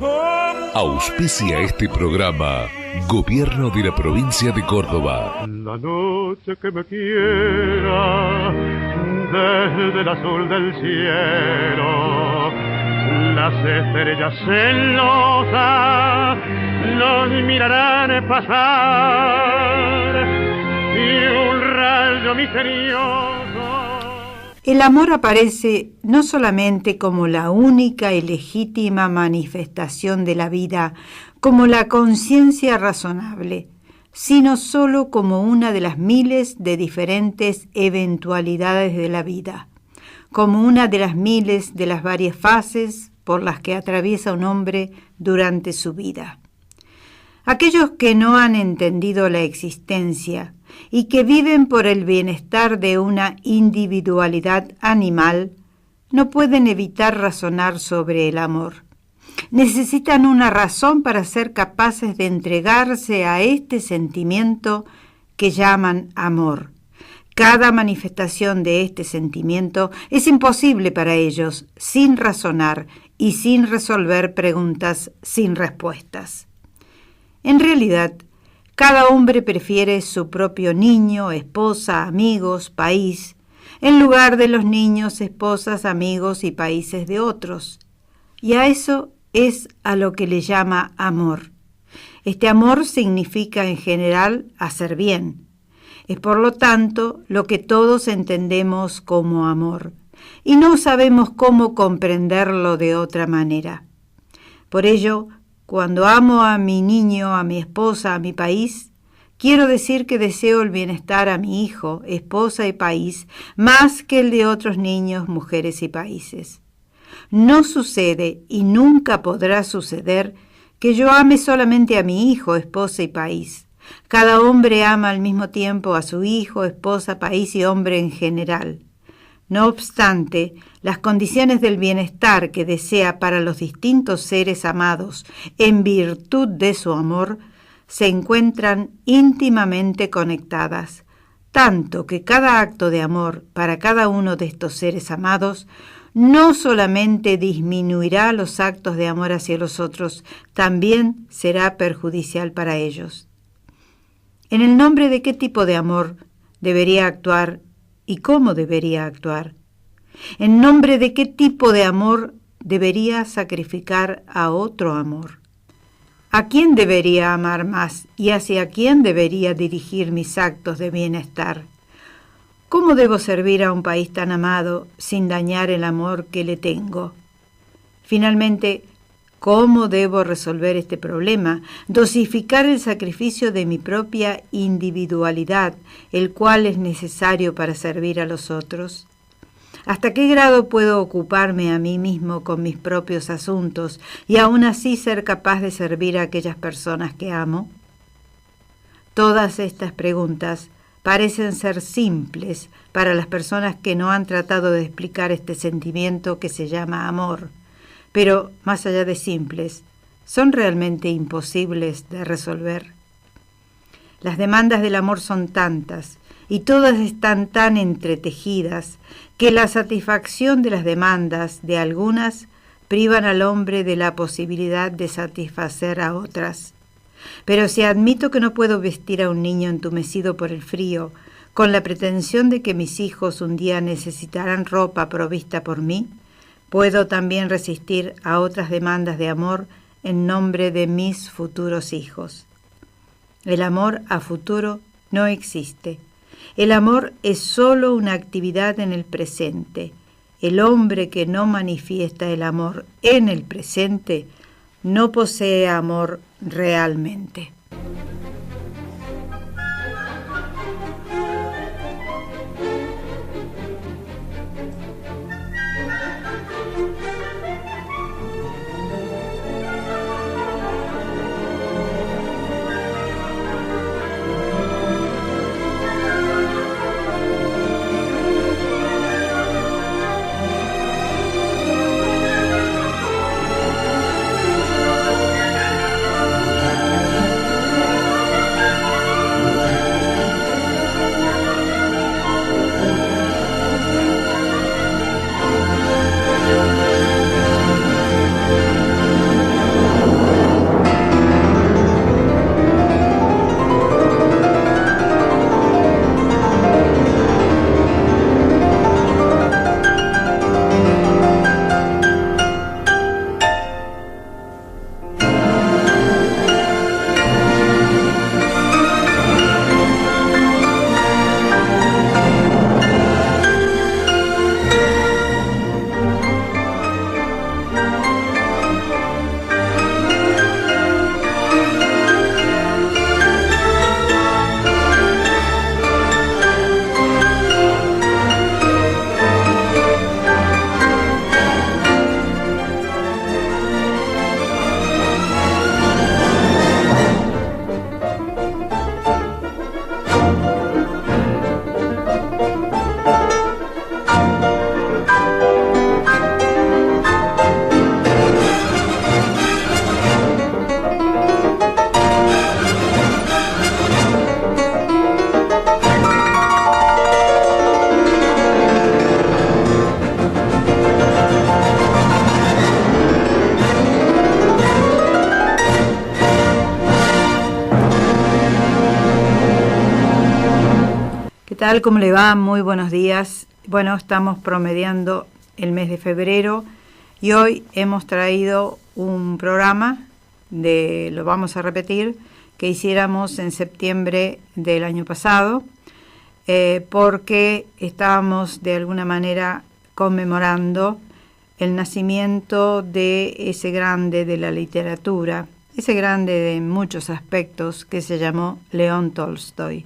Auspicia este programa Gobierno de la Provincia de Córdoba. La noche que me quiera desde el azul del cielo, las estrellas celosas los mirarán pasar y un rayo misterioso. El amor aparece no solamente como la única y legítima manifestación de la vida, como la conciencia razonable, sino solo como una de las miles de diferentes eventualidades de la vida, como una de las miles de las varias fases por las que atraviesa un hombre durante su vida. Aquellos que no han entendido la existencia y que viven por el bienestar de una individualidad animal, no pueden evitar razonar sobre el amor. Necesitan una razón para ser capaces de entregarse a este sentimiento que llaman amor. Cada manifestación de este sentimiento es imposible para ellos sin razonar y sin resolver preguntas sin respuestas. En realidad, cada hombre prefiere su propio niño, esposa, amigos, país, en lugar de los niños, esposas, amigos y países de otros. Y a eso es a lo que le llama amor. Este amor significa en general hacer bien. Es por lo tanto lo que todos entendemos como amor, y no sabemos cómo comprenderlo de otra manera. Por ello, cuando amo a mi niño, a mi esposa, a mi país, quiero decir que deseo el bienestar a mi hijo, esposa y país, más que el de otros niños, mujeres y países. No sucede y nunca podrá suceder que yo ame solamente a mi hijo, esposa y país. Cada hombre ama al mismo tiempo a su hijo, esposa, país y hombre en general. No obstante, las condiciones del bienestar que desea para los distintos seres amados en virtud de su amor se encuentran íntimamente conectadas, tanto que cada acto de amor para cada uno de estos seres amados no solamente disminuirá los actos de amor hacia los otros, también será perjudicial para ellos. ¿En el nombre de qué tipo de amor debería actuar y cómo debería actuar? ¿En nombre de qué tipo de amor debería sacrificar a otro amor? ¿A quién debería amar más y hacia quién debería dirigir mis actos de bienestar? ¿Cómo debo servir a un país tan amado sin dañar el amor que le tengo? Finalmente, ¿cómo debo resolver este problema? Dosificar el sacrificio de mi propia individualidad, el cual es necesario para servir a los otros. ¿Hasta qué grado puedo ocuparme a mí mismo con mis propios asuntos y aún así ser capaz de servir a aquellas personas que amo? Todas estas preguntas parecen ser simples para las personas que no han tratado de explicar este sentimiento que se llama amor, pero más allá de simples, son realmente imposibles de resolver. Las demandas del amor son tantas y todas están tan entretejidas que la satisfacción de las demandas de algunas privan al hombre de la posibilidad de satisfacer a otras. Pero si admito que no puedo vestir a un niño entumecido por el frío, con la pretensión de que mis hijos un día necesitarán ropa provista por mí, puedo también resistir a otras demandas de amor en nombre de mis futuros hijos. El amor a futuro no existe. El amor es solo una actividad en el presente. El hombre que no manifiesta el amor en el presente no posee amor realmente. tal? ¿Cómo le va? Muy buenos días. Bueno, estamos promediando el mes de febrero y hoy hemos traído un programa lo vamos a repetir, que hiciéramos en septiembre del año pasado, porque estábamos de alguna manera conmemorando el nacimiento de ese grande de la literatura, ese grande de muchos aspectos que se llamó León Tolstoy,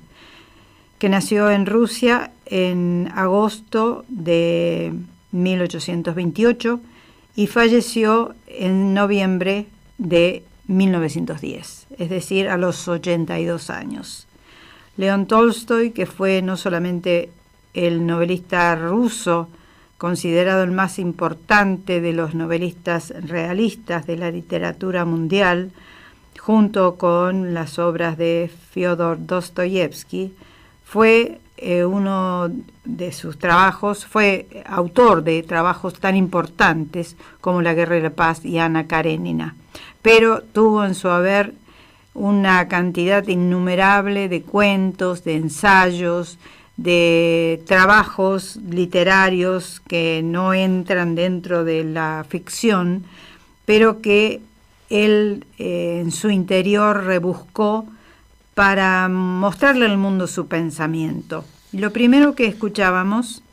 que nació en Rusia en agosto de 1828 y falleció en noviembre de 1910, es decir, a los 82 años. León Tolstoy, que fue no solamente el novelista ruso, considerado el más importante de los novelistas realistas de la literatura mundial, junto con las obras de Fyodor Dostoyevsky, fue uno de sus trabajos, fue autor de trabajos tan importantes como La Guerra y la Paz y Ana Karenina, pero tuvo en su haber una cantidad innumerable de cuentos, de ensayos, de trabajos literarios que no entran dentro de la ficción, pero que él en su interior rebuscó para mostrarle al mundo su pensamiento. Lo primero que escuchábamos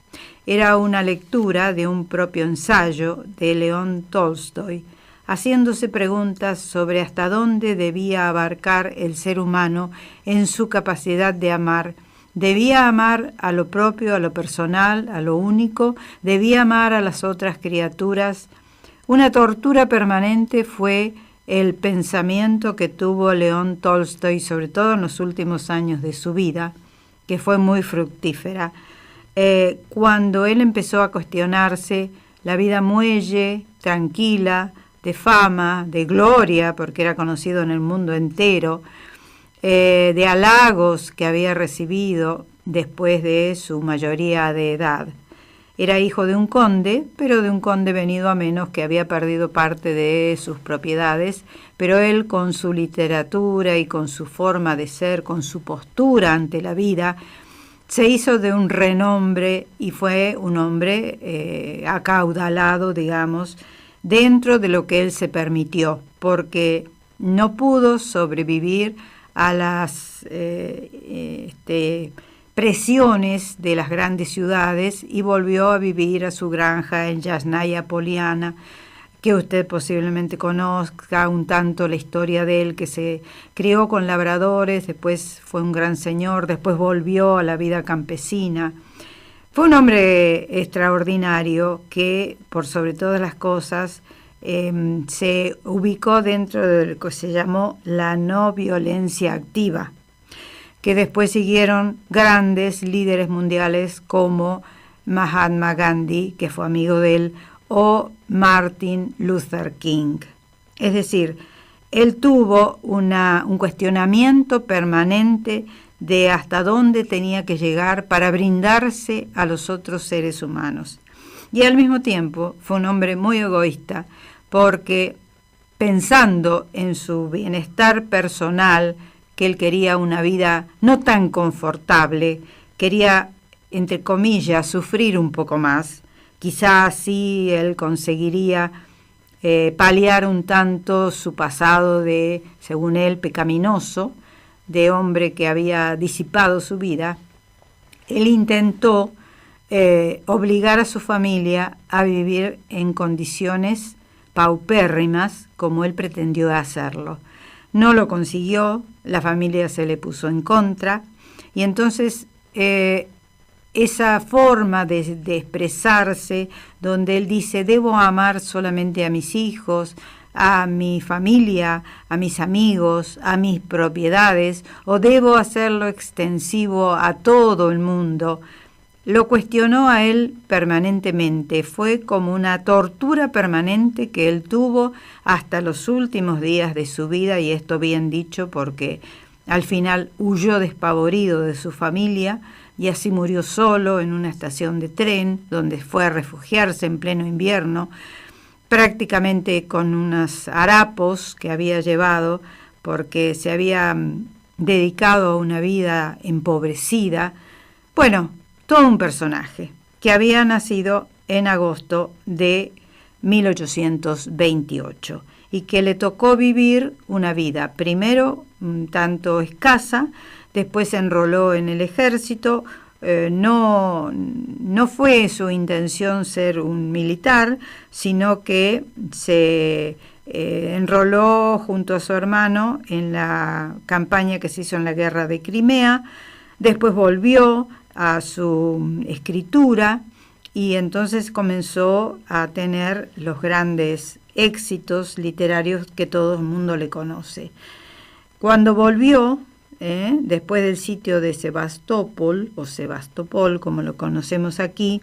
era una lectura de un propio ensayo de León Tolstoy, haciéndose preguntas sobre hasta dónde debía abarcar el ser humano en su capacidad de amar. ¿Debía amar a lo propio, a lo personal, a lo único? ¿Debía amar a las otras criaturas? Una tortura permanente fue el pensamiento que tuvo León Tolstoy, sobre todo en los últimos años de su vida, que fue muy fructífera. Cuando él empezó a cuestionarse la vida muelle, tranquila, de fama, de gloria, porque era conocido en el mundo entero, de halagos que había recibido después de su mayoría de edad. Era hijo de un conde, pero de un conde venido a menos que había perdido parte de sus propiedades, pero él con su literatura y con su forma de ser, con su postura ante la vida, se hizo de un renombre y fue un hombre acaudalado, digamos, dentro de lo que él se permitió, porque no pudo sobrevivir a las presiones de las grandes ciudades y volvió a vivir a su granja en Yasnaya Poliana, que usted posiblemente conozca un tanto la historia de él, que se crió con labradores, después fue un gran señor, después volvió a la vida campesina. Fue un hombre extraordinario que, por sobre todas las cosas, se ubicó dentro de lo que se llamó la no violencia activa, que después siguieron grandes líderes mundiales como Mahatma Gandhi, que fue amigo de él, o Martin Luther King. Es decir, él tuvo un cuestionamiento permanente de hasta dónde tenía que llegar para brindarse a los otros seres humanos. Y al mismo tiempo fue un hombre muy egoísta, porque pensando en su bienestar personal, que él quería una vida no tan confortable, quería, entre comillas, sufrir un poco más, quizá así él conseguiría paliar un tanto su pasado de, según él, pecaminoso, de hombre que había disipado su vida. Él intentó obligar a su familia a vivir en condiciones paupérrimas como él pretendió hacerlo. No lo consiguió, la familia se le puso en contra y entonces esa forma de expresarse donde él dice debo amar solamente a mis hijos, a mi familia, a mis amigos, a mis propiedades, o debo hacerlo extensivo a todo el mundo, lo cuestionó a él permanentemente. Fue como una tortura permanente que él tuvo hasta los últimos días de su vida, y esto bien dicho porque al final huyó despavorido de su familia y así murió solo en una estación de tren donde fue a refugiarse en pleno invierno, prácticamente con unos harapos que había llevado porque se había dedicado a una vida empobrecida, Bueno, todo un personaje que había nacido en agosto de 1828 y que le tocó vivir una vida primero un tanto escasa, después se enroló en el ejército. No fue su intención ser un militar, sino que se enroló junto a su hermano en la campaña que se hizo en la guerra de Crimea. Después volvió a su escritura y entonces comenzó a tener los grandes éxitos literarios que todo el mundo le conoce. Cuando volvió, después del sitio de Sebastopol, o Sebastopol como lo conocemos aquí,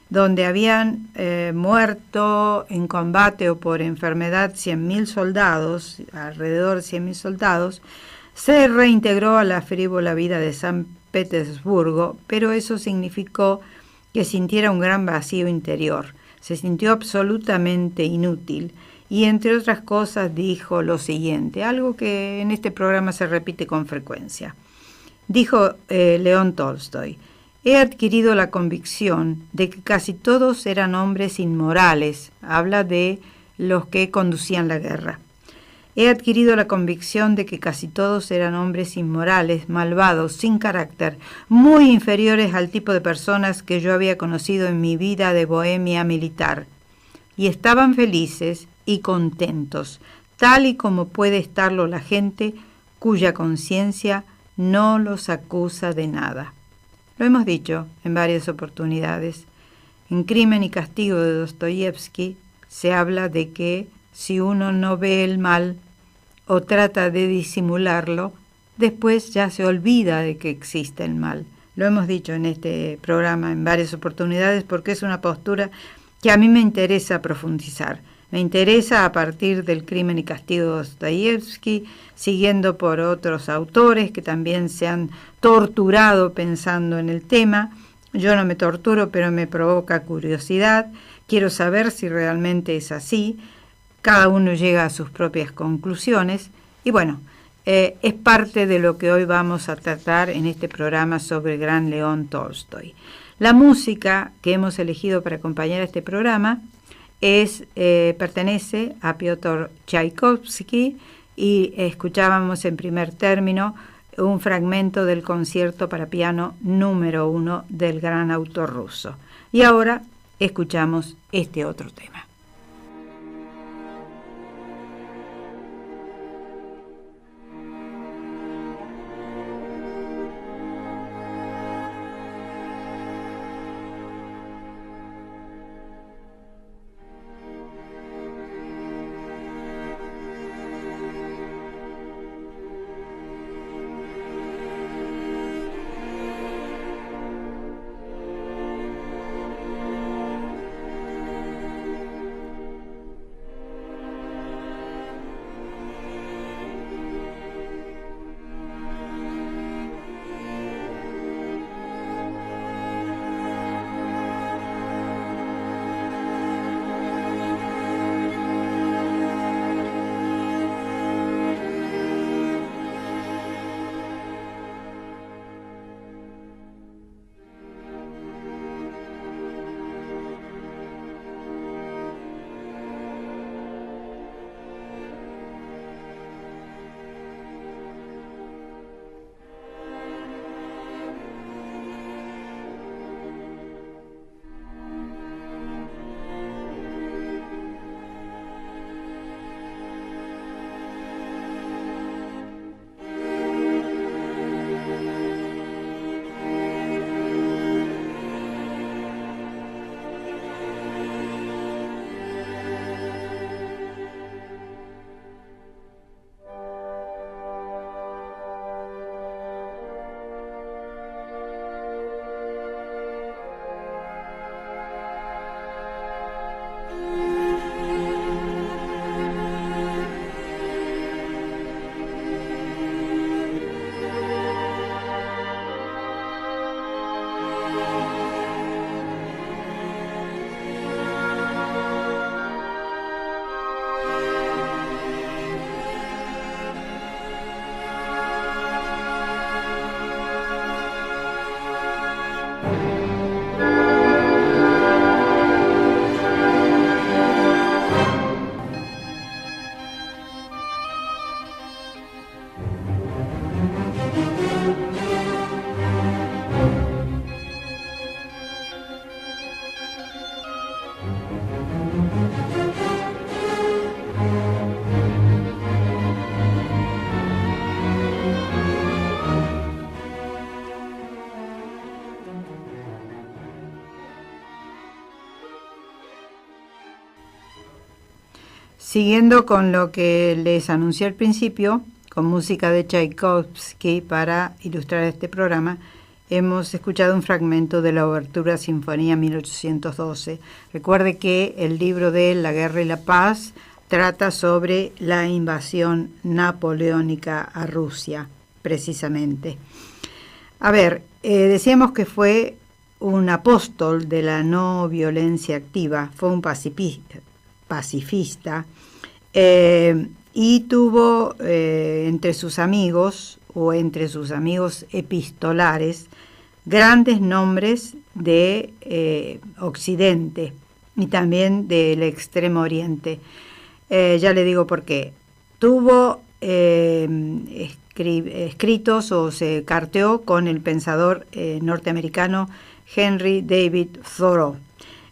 donde habían muerto en combate o por enfermedad 100.000 soldados, alrededor de 100.000 soldados, se reintegró a la frívola vida de San Petersburgo, pero eso significó que sintiera un gran vacío interior. Se sintió absolutamente inútil y, entre otras cosas, dijo lo siguiente, algo que en este programa se repite con frecuencia. Dijo León Tolstoy: he adquirido la convicción de que casi todos eran hombres inmorales. Habla de los que conducían la guerra. He adquirido la convicción de que casi todos eran hombres inmorales, malvados, sin carácter, muy inferiores al tipo de personas que yo había conocido en mi vida de bohemia militar. Y estaban felices y contentos, tal y como puede estarlo la gente cuya conciencia no los acusa de nada. Lo hemos dicho en varias oportunidades. En Crimen y Castigo de Dostoyevsky se habla de que si uno no ve el mal o trata de disimularlo, después ya se olvida de que existe el mal. Lo hemos dicho en este programa en varias oportunidades porque es una postura que a mí me interesa profundizar. Me interesa a partir del Crimen y Castigo de Dostoyevsky, siguiendo por otros autores que también se han torturado pensando en el tema. Yo no me torturo, pero me provoca curiosidad. Quiero saber si realmente es así. Cada uno llega a sus propias conclusiones. Y bueno, es parte de lo que hoy vamos a tratar en este programa sobre el gran León Tolstoy. La música que hemos elegido para acompañar a este programa pertenece a Piotr Tchaikovsky y escuchábamos en primer término un fragmento del concierto para piano número 1 del gran autor ruso. Y ahora escuchamos este otro tema. siguiendo con lo que les anuncié al principio, con música de Tchaikovsky para ilustrar este programa, hemos escuchado un fragmento de la Obertura Sinfonía 1812. Recuerde que el libro de La Guerra y la Paz trata sobre la invasión napoleónica a Rusia, precisamente. A ver, decíamos que fue un apóstol de la no violencia activa, fue un pacifista, y tuvo entre sus amigos epistolares grandes nombres de Occidente y también del Extremo Oriente. Ya le digo por qué. Tuvo escritos o se carteó con el pensador norteamericano Henry David Thoreau.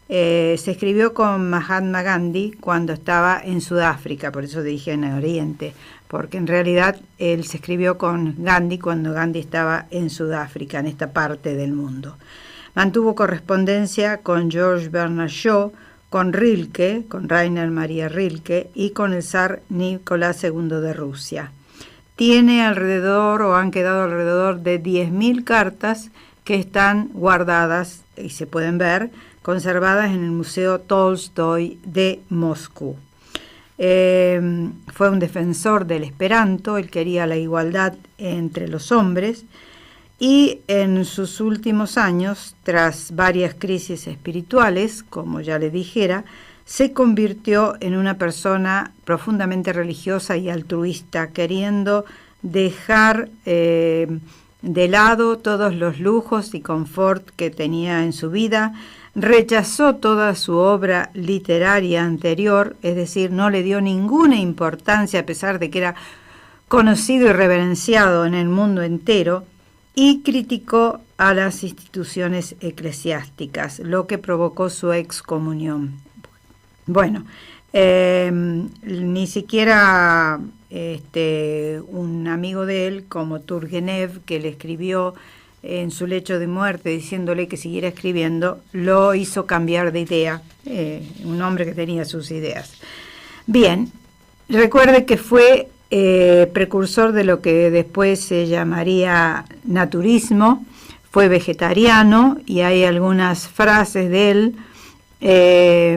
Se escribió con Mahatma Gandhi cuando estaba en Sudáfrica, por eso dije en Oriente, porque en realidad él se escribió con Gandhi cuando Gandhi estaba en Sudáfrica, en esta parte del mundo. Mantuvo correspondencia con George Bernard Shaw, con Rilke, con Rainer Maria Rilke y con el zar Nicolás II de Rusia. Tiene alrededor, o han quedado alrededor de 10.000 cartas que están guardadas y se pueden ver, conservadas en el Museo Tolstoy de Moscú. Fue un defensor del Esperanto, él quería la igualdad entre los hombres, y en sus últimos años, tras varias crisis espirituales, como ya le dijera, se convirtió en una persona profundamente religiosa y altruista, queriendo dejar de lado todos los lujos y confort que tenía en su vida. Rechazó toda su obra literaria anterior, es decir, no le dio ninguna importancia a pesar de que era conocido y reverenciado en el mundo entero, y criticó a las instituciones eclesiásticas, lo que provocó su excomunión. Bueno, ni siquiera un amigo de él, como Turgenev, que le escribió en su lecho de muerte diciéndole que siguiera escribiendo, lo hizo cambiar de idea, un hombre que tenía sus ideas. Bien, recuerde que fue precursor de lo que después se llamaría naturismo, fue vegetariano y hay algunas frases de él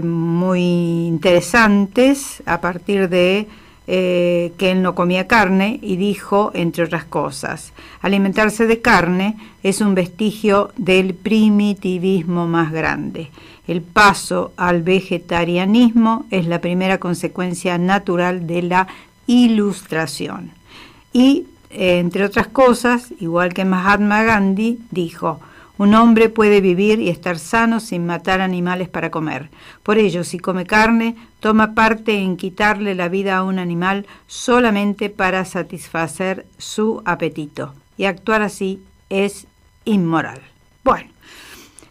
muy interesantes a partir de que él no comía carne, y dijo, entre otras cosas, alimentarse de carne es un vestigio del primitivismo más grande. El paso al vegetarianismo es la primera consecuencia natural de la Ilustración. Y, entre otras cosas, igual que Mahatma Gandhi, dijo: un hombre puede vivir y estar sano sin matar animales para comer. Por ello, si come carne, toma parte en quitarle la vida a un animal solamente para satisfacer su apetito. Y actuar así es inmoral. Bueno,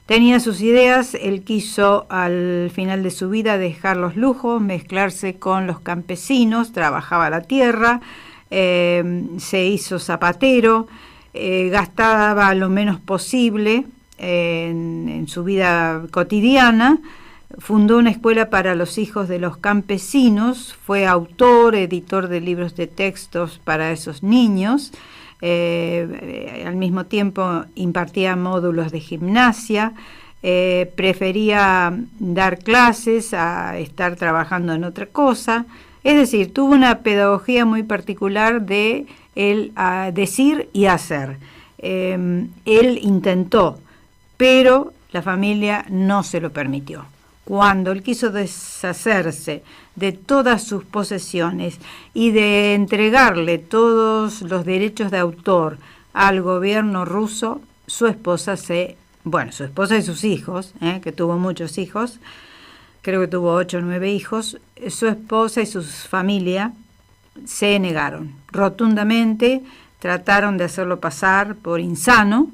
tenía sus ideas, él quiso al final de su vida dejar los lujos, mezclarse con los campesinos, trabajaba la tierra, se hizo zapatero, gastaba lo menos posible en su vida cotidiana, fundó una escuela para los hijos de los campesinos, fue autor, editor de libros de textos para esos niños, al mismo tiempo impartía módulos de gimnasia, prefería dar clases a estar trabajando en otra cosa, es decir, tuvo una pedagogía muy particular de el decir y hacer. Él intentó, pero la familia no se lo permitió. Cuando él quiso deshacerse de todas sus posesiones y de entregarle todos los derechos de autor al gobierno ruso, su esposa y sus hijos, que tuvo muchos hijos, creo que tuvo 8 o 9 hijos, su esposa y su familia se negaron rotundamente, trataron de hacerlo pasar por insano,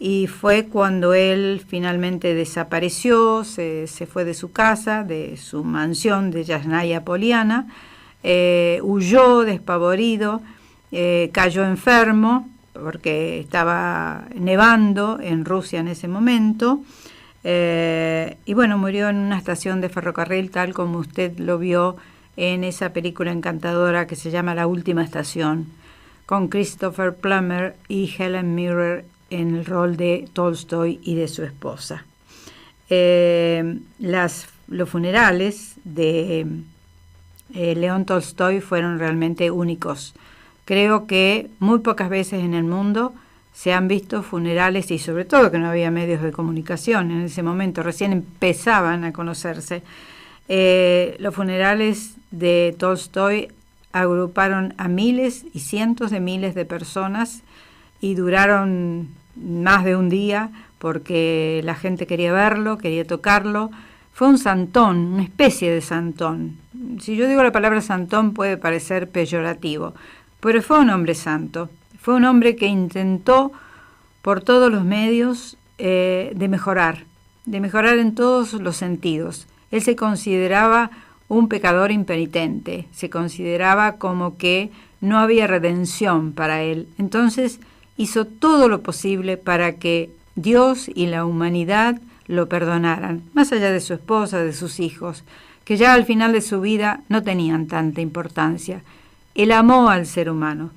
y fue cuando él finalmente desapareció, se fue de su casa, de su mansión de Yasnaya Poliana, huyó despavorido, cayó enfermo porque estaba nevando en Rusia en ese momento, y bueno, murió en una estación de ferrocarril tal como usted lo vio en esa película encantadora que se llama La Última Estación, con Christopher Plummer y Helen Mirren en el rol de Tolstoy y de su esposa. Los funerales de León Tolstoy fueron realmente únicos. Creo que muy pocas veces en el mundo se han visto funerales, y sobre todo que no había medios de comunicación en ese momento, recién empezaban a conocerse. Los funerales de Tolstoy agruparon a miles y cientos de miles de personas y duraron más de un día porque la gente quería verlo, quería tocarlo. Fue un santón, una especie de santón. Si yo digo la palabra santón puede parecer peyorativo, pero fue un hombre santo. Fue un hombre que intentó por todos los medios de mejorar en todos los sentidos. Él se consideraba un pecador impenitente, se consideraba como que no había redención para él. Entonces hizo todo lo posible para que Dios y la humanidad lo perdonaran, más allá de su esposa, de sus hijos, que ya al final de su vida no tenían tanta importancia. Él amó al ser humano,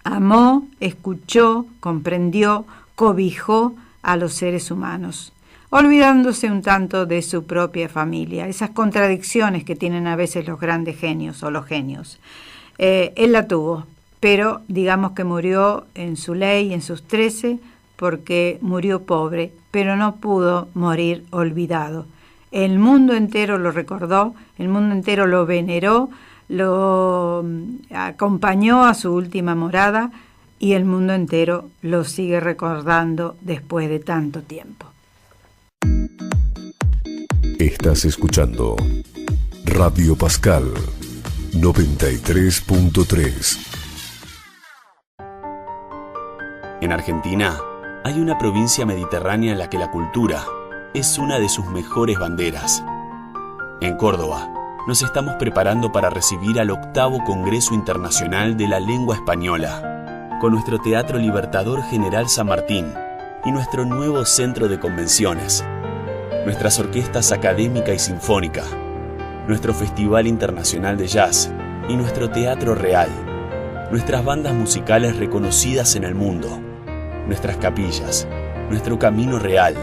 amó, escuchó, comprendió, cobijó a los seres humanos, olvidándose un tanto de su propia familia, esas contradicciones que tienen a veces los grandes genios o los genios. Él la tuvo, pero digamos que murió en su ley, en sus 13, porque murió pobre, pero no pudo morir olvidado. El mundo entero lo recordó, el mundo entero lo veneró, lo acompañó a su última morada y el mundo entero lo sigue recordando después de tanto tiempo. Estás escuchando Radio Pascal 93.3. En Argentina hay una provincia mediterránea en la que la cultura es una de sus mejores banderas. En Córdoba nos estamos preparando para recibir al 8º Congreso Internacional de la Lengua Española, con nuestro Teatro Libertador General San Martín y nuestro nuevo centro de convenciones, nuestras orquestas académica y sinfónica, nuestro Festival Internacional de Jazz y nuestro Teatro Real, nuestras bandas musicales reconocidas en el mundo, nuestras capillas, nuestro Camino Real,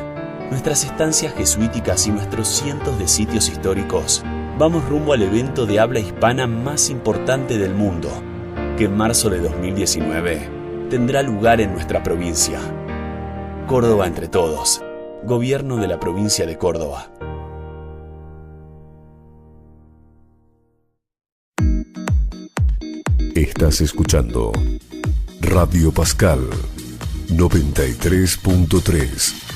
nuestras estancias jesuíticas y nuestros cientos de sitios históricos. Vamos rumbo al evento de habla hispana más importante del mundo, que en marzo de 2019 tendrá lugar en nuestra provincia. Córdoba entre todos. Gobierno de la provincia de Córdoba. Estás escuchando Radio Pascal 93.3.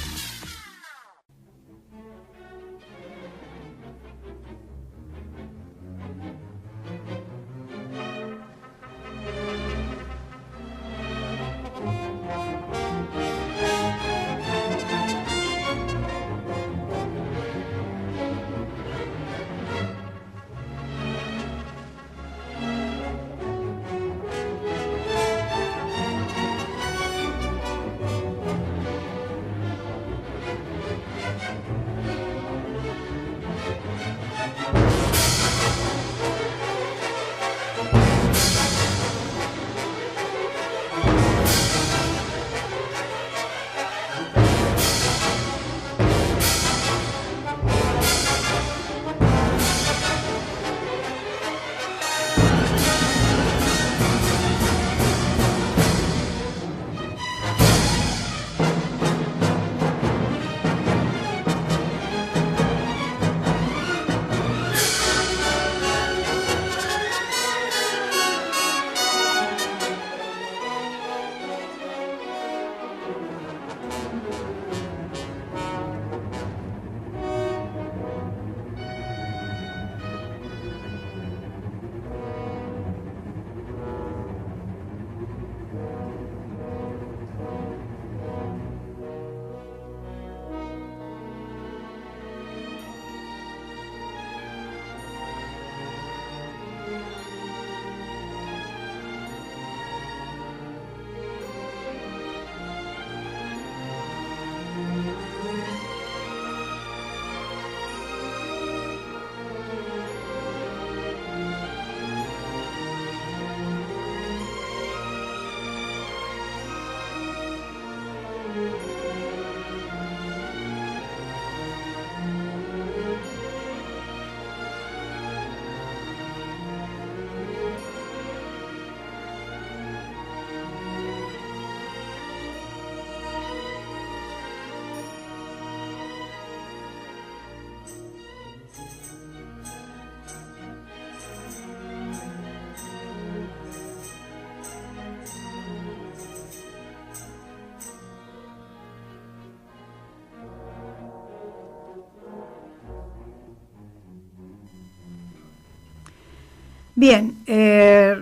Bien,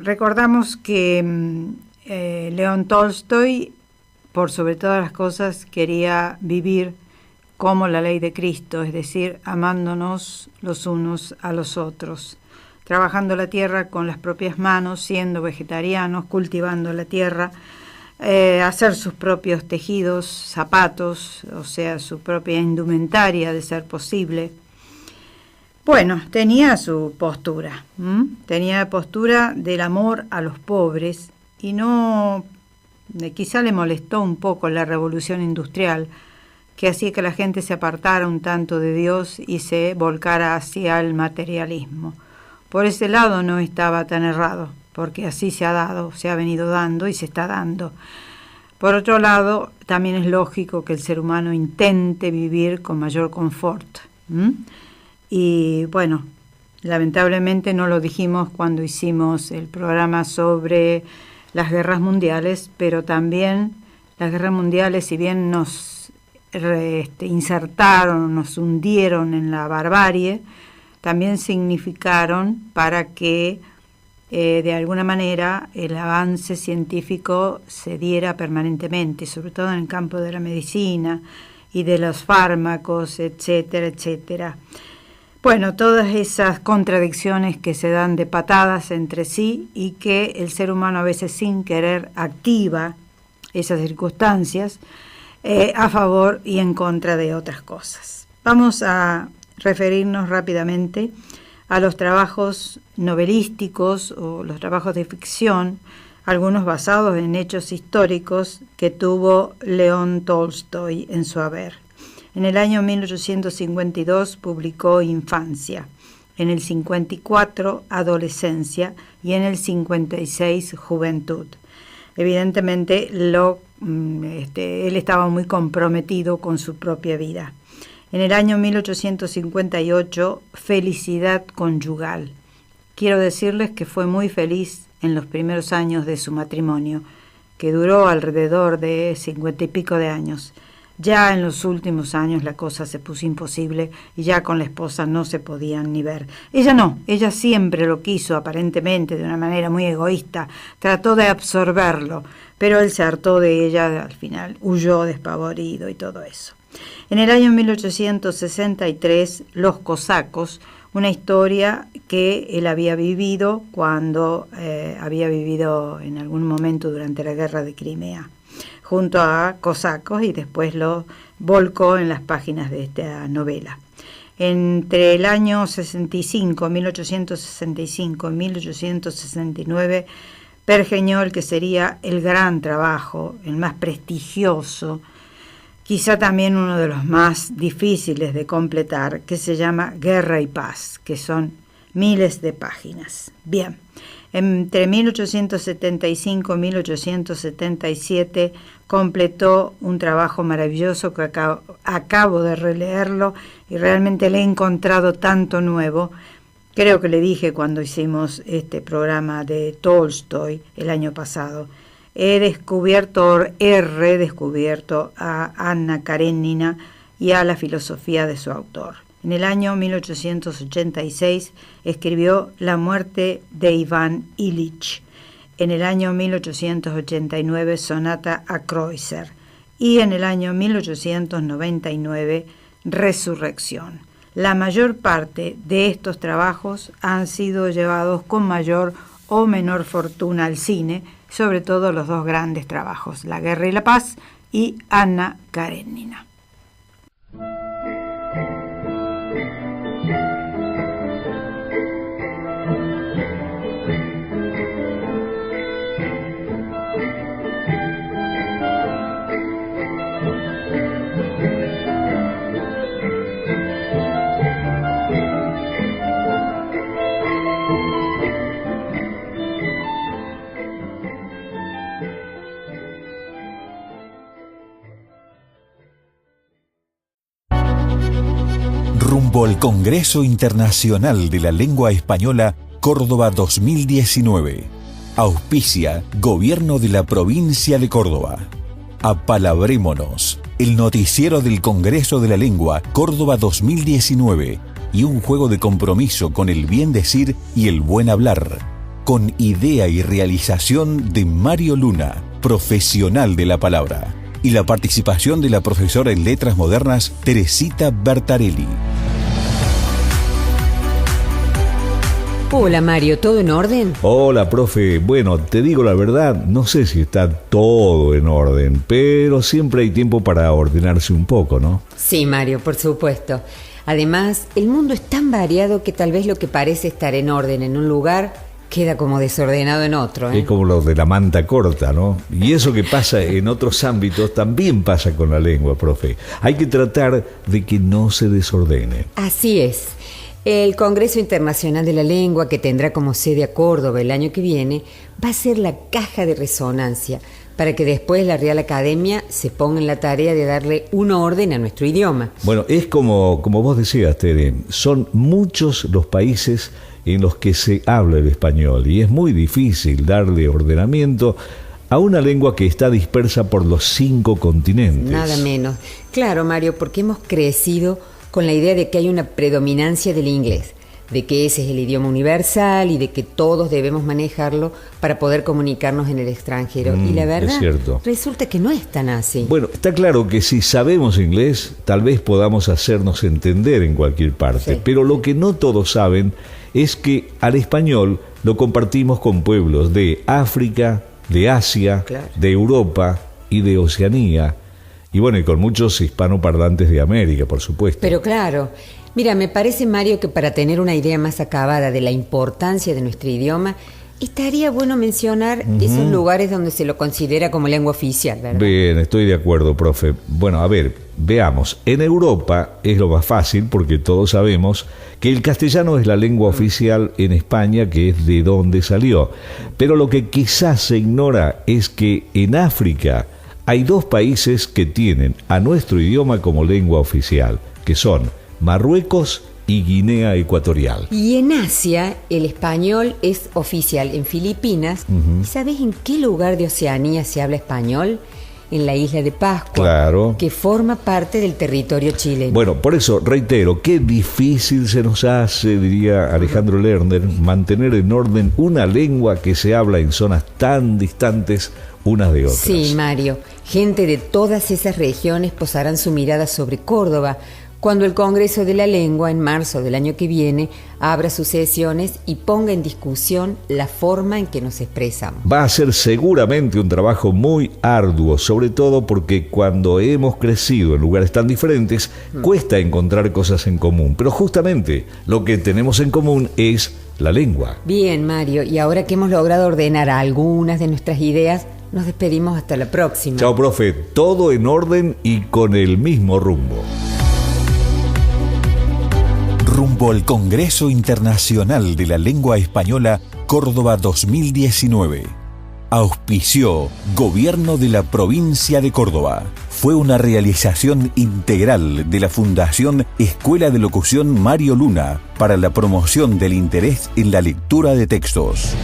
recordamos que León Tolstoy, por sobre todas las cosas, quería vivir como la ley de Cristo, es decir, amándonos los unos a los otros, trabajando la tierra con las propias manos, siendo vegetarianos, cultivando la tierra, hacer sus propios tejidos, zapatos, o sea, su propia indumentaria de ser posible. Bueno, tenía su postura, tenía la postura del amor a los pobres y no, quizá le molestó un poco la revolución industrial, que hacía que la gente se apartara un tanto de Dios y se volcara hacia el materialismo. Por ese lado no estaba tan errado, porque así se ha dado, se ha venido dando y se está dando. Por otro lado, también es lógico que el ser humano intente vivir con mayor confort. Y bueno, lamentablemente no lo dijimos cuando hicimos el programa sobre las guerras mundiales, pero también las guerras mundiales, si bien nos insertaron, nos hundieron en la barbarie, también significaron para que de alguna manera el avance científico se diera permanentemente, sobre todo en el campo de la medicina y de los fármacos, etcétera, etcétera. Bueno, todas esas contradicciones que se dan de patadas entre sí y que el ser humano a veces sin querer activa esas circunstancias a favor y en contra de otras cosas. Vamos a referirnos rápidamente a los trabajos novelísticos o los trabajos de ficción, algunos basados en hechos históricos que tuvo León Tolstoy en su haber. En el año 1852 publicó Infancia, en el 54 Adolescencia y en el 56 Juventud. Evidentemente él estaba muy comprometido con su propia vida. En el año 1858, Felicidad conyugal. Quiero decirles que fue muy feliz en los primeros años de su matrimonio, que duró alrededor de 50 y pico de años. Ya en los últimos años la cosa se puso imposible y ya con la esposa no se podían ni ver. Ella siempre lo quiso, aparentemente de una manera muy egoísta, trató de absorberlo, pero él se hartó de ella, al final huyó despavorido y todo eso. En el año 1863, Los cosacos, una historia que él había vivido cuando había vivido en algún momento durante la guerra de Crimea, junto a cosacos, y después lo volcó en las páginas de esta novela. Entre el año 1865 y 1869, pergeñó el que sería el gran trabajo, el más prestigioso, quizá también uno de los más difíciles de completar, que se llama Guerra y Paz, que son miles de páginas. Bien, entre 1875 y 1877 completó un trabajo maravilloso que acabo de releerlo y realmente le he encontrado tanto nuevo. Creo que le dije cuando hicimos este programa de Tolstoy el año pasado. He redescubierto a Anna Karenina y a la filosofía de su autor. En el año 1886 escribió La muerte de Iván Ilich. En el año 1889 Sonata a Kreutzer. Y en el año 1899 Resurrección. La mayor parte de estos trabajos han sido llevados con mayor o menor fortuna al cine, sobre todo los dos grandes trabajos, La guerra y la paz y Anna Karenina. Rumbo al Congreso Internacional de la Lengua Española Córdoba 2019. Auspicia Gobierno de la Provincia de Córdoba. Apalabrémonos, el noticiero del Congreso de la Lengua Córdoba 2019 y un juego de compromiso con el bien decir y el buen hablar. con idea y realización de Mario Luna, profesional de la palabra, y la participación de la profesora en Letras Modernas, Teresita Bertarelli. Hola Mario, ¿todo en orden? Hola, profe. Bueno, te digo la verdad, no sé si está todo en orden, pero siempre hay tiempo para ordenarse un poco, ¿no? Sí, Mario, por supuesto. Además, el mundo es tan variado que tal vez lo que parece estar en orden en un lugar queda como desordenado en otro, ¿eh? Es como lo de la manta corta, ¿no? Y eso que pasa en otros ámbitos también pasa con la lengua, profe. Hay que tratar de que no se desordene. Así es. El Congreso Internacional de la Lengua, que tendrá como sede a Córdoba el año que viene, va a ser la caja de resonancia para que después la Real Academia se ponga en la tarea de darle un orden a nuestro idioma. Bueno, es como vos decías, Tere, son muchos los países en los que se habla el español y es muy difícil darle ordenamiento a una lengua que está dispersa por los 5 continentes. Nada menos. Claro, Mario, porque hemos crecido con la idea de que hay una predominancia del inglés, de que ese es el idioma universal y de que todos debemos manejarlo para poder comunicarnos en el extranjero. Y la verdad, resulta que no es tan así. Bueno, está claro que si sabemos inglés, tal vez podamos hacernos entender en cualquier parte, pero lo que no todos saben es que al español lo compartimos con pueblos de África, de Asia, de Europa y de Oceanía, y bueno, y con muchos hispanoparlantes de América, por supuesto. Pero claro, mira, me parece, Mario, que para tener una idea más acabada de la importancia de nuestro idioma, estaría bueno mencionar esos lugares donde se lo considera como lengua oficial, ¿verdad? Bien, estoy de acuerdo, profe. Bueno, a ver, veamos. En Europa es lo más fácil porque todos sabemos que el castellano es la lengua oficial en España, que es de donde salió. Pero lo que quizás se ignora es que en África hay 2 países que tienen a nuestro idioma como lengua oficial, que son Marruecos y Guinea Ecuatorial. Y en Asia, el español es oficial en Filipinas. ¿Y sabes en qué lugar de Oceanía se habla español? En la isla de Pascua, que forma parte del territorio chileno. Bueno, por eso reitero, qué difícil se nos hace, diría Alejandro Lerner, mantener en orden una lengua que se habla en zonas tan distantes unas de otras. Sí, Mario, gente de todas esas regiones posarán su mirada sobre Córdoba cuando el Congreso de la Lengua, en marzo del año que viene, abra sus sesiones y ponga en discusión la forma en que nos expresamos. Va a ser seguramente un trabajo muy arduo, sobre todo porque cuando hemos crecido en lugares tan diferentes, cuesta encontrar cosas en común. Pero justamente lo que tenemos en común es la lengua. Bien, Mario, y ahora que hemos logrado ordenar algunas de nuestras ideas, nos despedimos hasta la próxima. Chao, profe. Todo en orden y con el mismo rumbo. Rumbo al Congreso Internacional de la Lengua Española, Córdoba 2019. Auspició Gobierno de la Provincia de Córdoba. Fue una realización integral de la Fundación Escuela de Locución Mario Luna para la promoción del interés en la lectura de textos.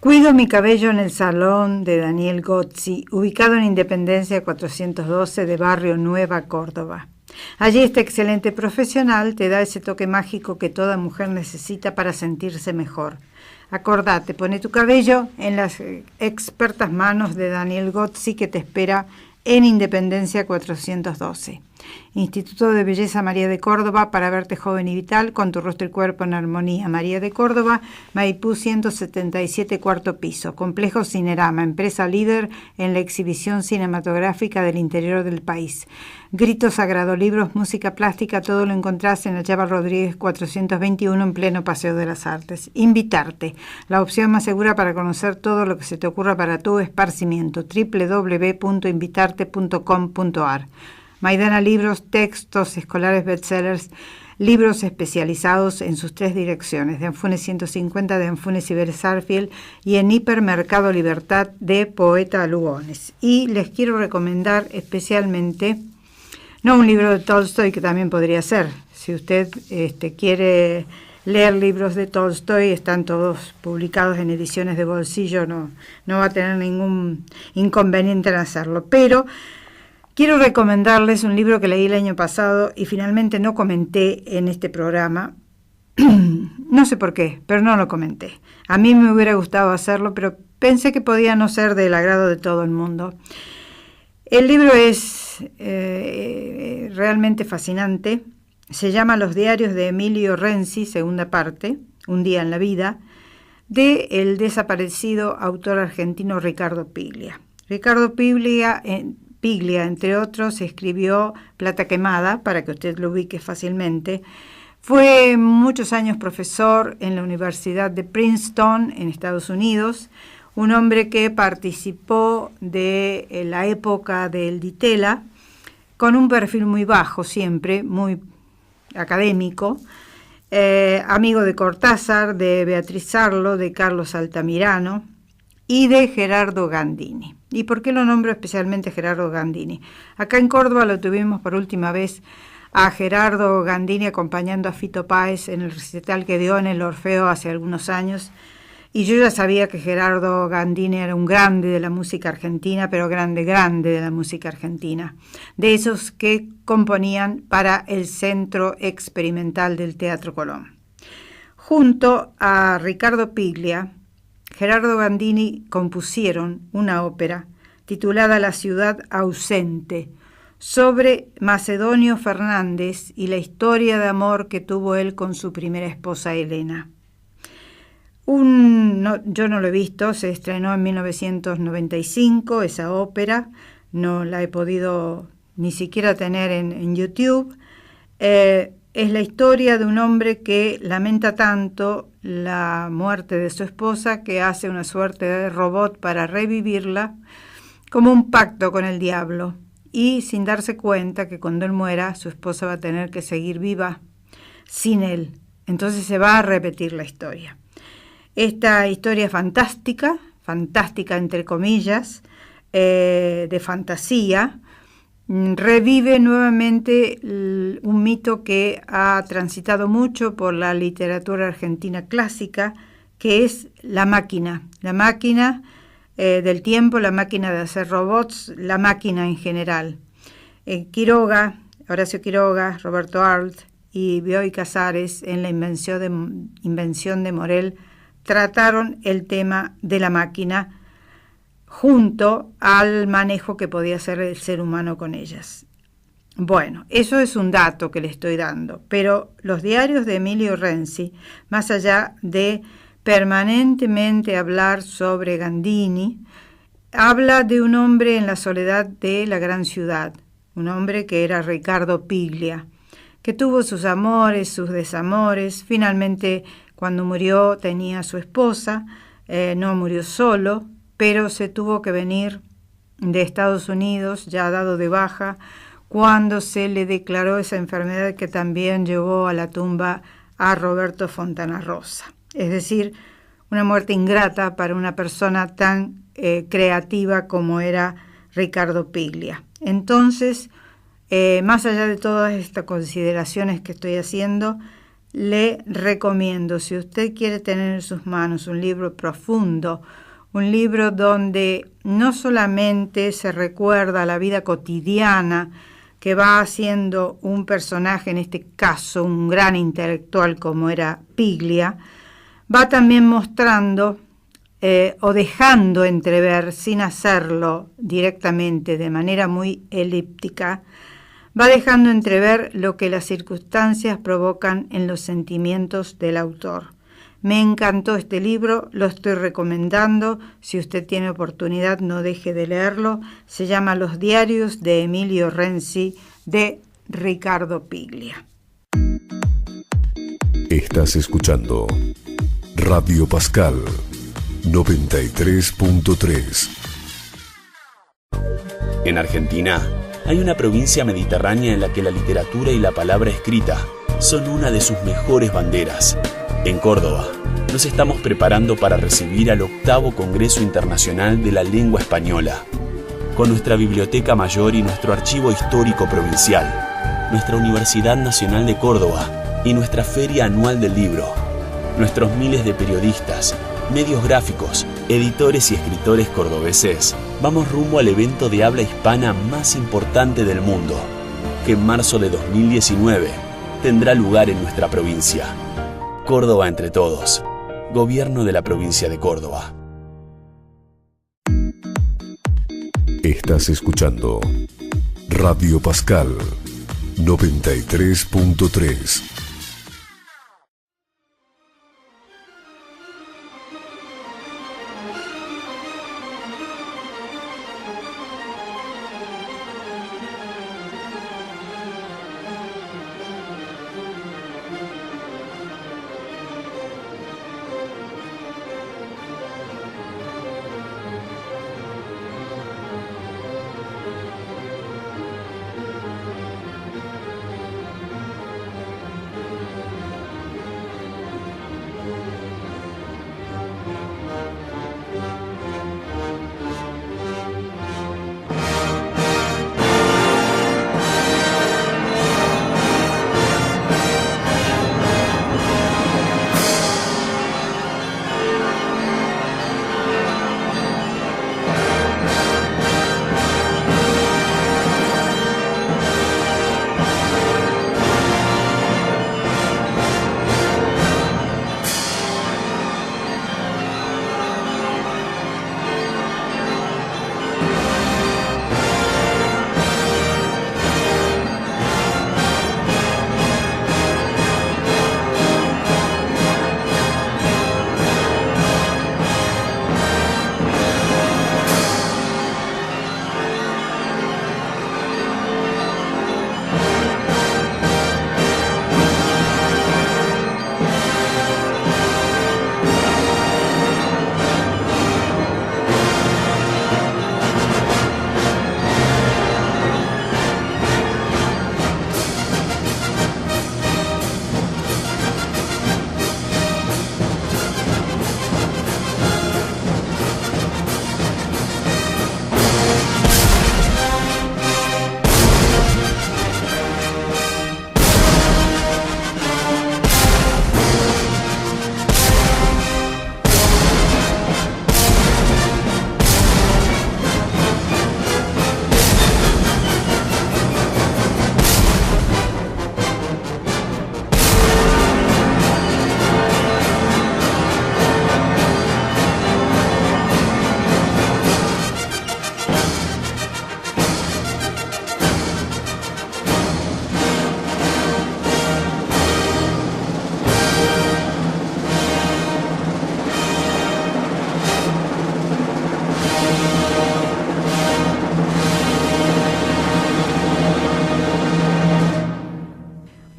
Cuido mi cabello en el salón de Daniel Gozzi, ubicado en Independencia 412 de Barrio Nueva, Córdoba. Allí este excelente profesional te da ese toque mágico que toda mujer necesita para sentirse mejor. Acordate, pone tu cabello en las expertas manos de Daniel Gozzi, que te espera en Independencia 412. Instituto de Belleza María de Córdoba, para verte joven y vital, con tu rostro y cuerpo en armonía. María de Córdoba, Maipú 177, cuarto piso. Complejo Cinerama, empresa líder en la exhibición cinematográfica del interior del país. Grito Sagrado, libros, música plástica, todo lo encontrás en el Chava Rodríguez 421, en pleno Paseo de las Artes. Invitarte, la opción más segura para conocer todo lo que se te ocurra para tu esparcimiento. www.invitarte.com.ar. Maidana Libros, textos escolares bestsellers, libros especializados en sus 3 direcciones, de Anfunes 150 de Anfunes y Bersarfield y en Hipermercado Libertad de Poeta Lugones. Y les quiero recomendar especialmente, no un libro de Tolstoy, que también podría ser, si usted quiere leer libros de Tolstoy, están todos publicados en ediciones de bolsillo, no va a tener ningún inconveniente en hacerlo, pero Quiero recomendarles un libro que leí el año pasado y finalmente no comenté en este programa. No sé por qué, pero no lo comenté. A mí me hubiera gustado hacerlo, pero pensé que podía no ser del agrado de todo el mundo. El libro es realmente fascinante. Se llama Los diarios de Emilio Renzi, segunda parte, Un día en la vida, de el desaparecido autor argentino Ricardo Piglia. Ricardo Piglia, entre otros, escribió Plata quemada, para que usted lo ubique fácilmente. Fue muchos años profesor en la Universidad de Princeton, en Estados Unidos, un hombre que participó de la época del Di Tella, con un perfil muy bajo siempre, muy académico, amigo de Cortázar, de Beatriz Arlo, de Carlos Altamirano y de Gerardo Gandini. ¿Y por qué lo nombro especialmente Gerardo Gandini? Acá en Córdoba lo tuvimos por última vez a Gerardo Gandini acompañando a Fito Páez en el recital que dio en el Orfeo hace algunos años, y yo ya sabía que Gerardo Gandini era un grande de la música argentina, pero grande de la música argentina, de esos que componían para el Centro Experimental del Teatro Colón. Junto a Ricardo Piglia, Gerardo Gandini compusieron una ópera titulada La ciudad ausente, sobre Macedonio Fernández y la historia de amor que tuvo él con su primera esposa Elena. Yo no lo he visto, se estrenó en 1995 esa ópera, no la he podido ni siquiera tener en YouTube. Es la historia de un hombre que lamenta tanto la muerte de su esposa que hace una suerte de robot para revivirla, como un pacto con el diablo, y sin darse cuenta que cuando él muera su esposa va a tener que seguir viva sin él. Entonces se va a repetir la historia. Esta historia fantástica entre comillas, de fantasía, revive nuevamente un mito que ha transitado mucho por la literatura argentina clásica, que es la máquina del tiempo, la máquina de hacer robots, la máquina en general. Horacio Quiroga, Roberto Arlt y Bioy Casares en la invención de Morel trataron el tema de la máquina junto al manejo que podía hacer el ser humano con ellas. Bueno, eso es un dato que le estoy dando, pero los diarios de Emilio Renzi, más allá de permanentemente hablar sobre Gandini, habla de un hombre en la soledad de la gran ciudad, un hombre que era Ricardo Piglia, que tuvo sus amores, sus desamores. Finalmente, cuando murió tenía a su esposa, no murió solo, pero se tuvo que venir de Estados Unidos, ya dado de baja, cuando se le declaró esa enfermedad que también llevó a la tumba a Roberto Fontana Rosa. Es decir, una muerte ingrata para una persona tan creativa como era Ricardo Piglia. Entonces, más allá de todas estas consideraciones que estoy haciendo, le recomiendo, si usted quiere tener en sus manos un libro profundo, un libro donde no solamente se recuerda la vida cotidiana que va haciendo un personaje, en este caso un gran intelectual como era Piglia, va también mostrando o dejando entrever, sin hacerlo directamente, de manera muy elíptica, va dejando entrever lo que las circunstancias provocan en los sentimientos del autor. Me encantó este libro, lo estoy recomendando. Si usted tiene oportunidad, no deje de leerlo. Se llama Los diarios de Emilio Renzi, de Ricardo Piglia. Estás escuchando Radio Pascal 93.3. En Argentina hay una provincia mediterránea en la que la literatura y la palabra escrita son una de sus mejores banderas. En Córdoba, nos estamos preparando para recibir al 8º Congreso Internacional de la Lengua Española, con nuestra Biblioteca Mayor y nuestro Archivo Histórico Provincial, nuestra Universidad Nacional de Córdoba y nuestra Feria Anual del Libro, nuestros miles de periodistas, medios gráficos, editores y escritores cordobeses vamos rumbo al evento de habla hispana más importante del mundo, que en marzo de 2019 tendrá lugar en nuestra provincia. Córdoba entre todos. Gobierno de la provincia de Córdoba. Estás escuchando Radio Pascal 93.3.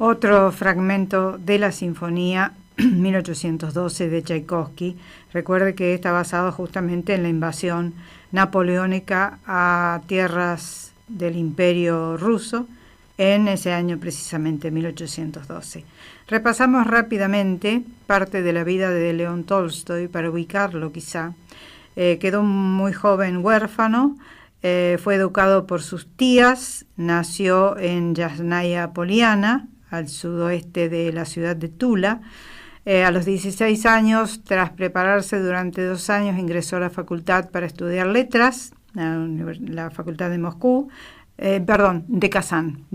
Otro fragmento de la Sinfonía 1812 de Tchaikovsky. Recuerde que está basado justamente en la invasión napoleónica a tierras del Imperio ruso en ese año precisamente, 1812. Repasamos rápidamente parte de la vida de León Tolstoy para ubicarlo quizá. Quedó muy joven huérfano, fue educado por sus tías, nació en Yasnaya Poliana, al sudoeste de la ciudad de Tula. A los 16 años, tras prepararse durante 2 años, ingresó a la facultad para estudiar letras, la facultad de Moscú, de Kazán,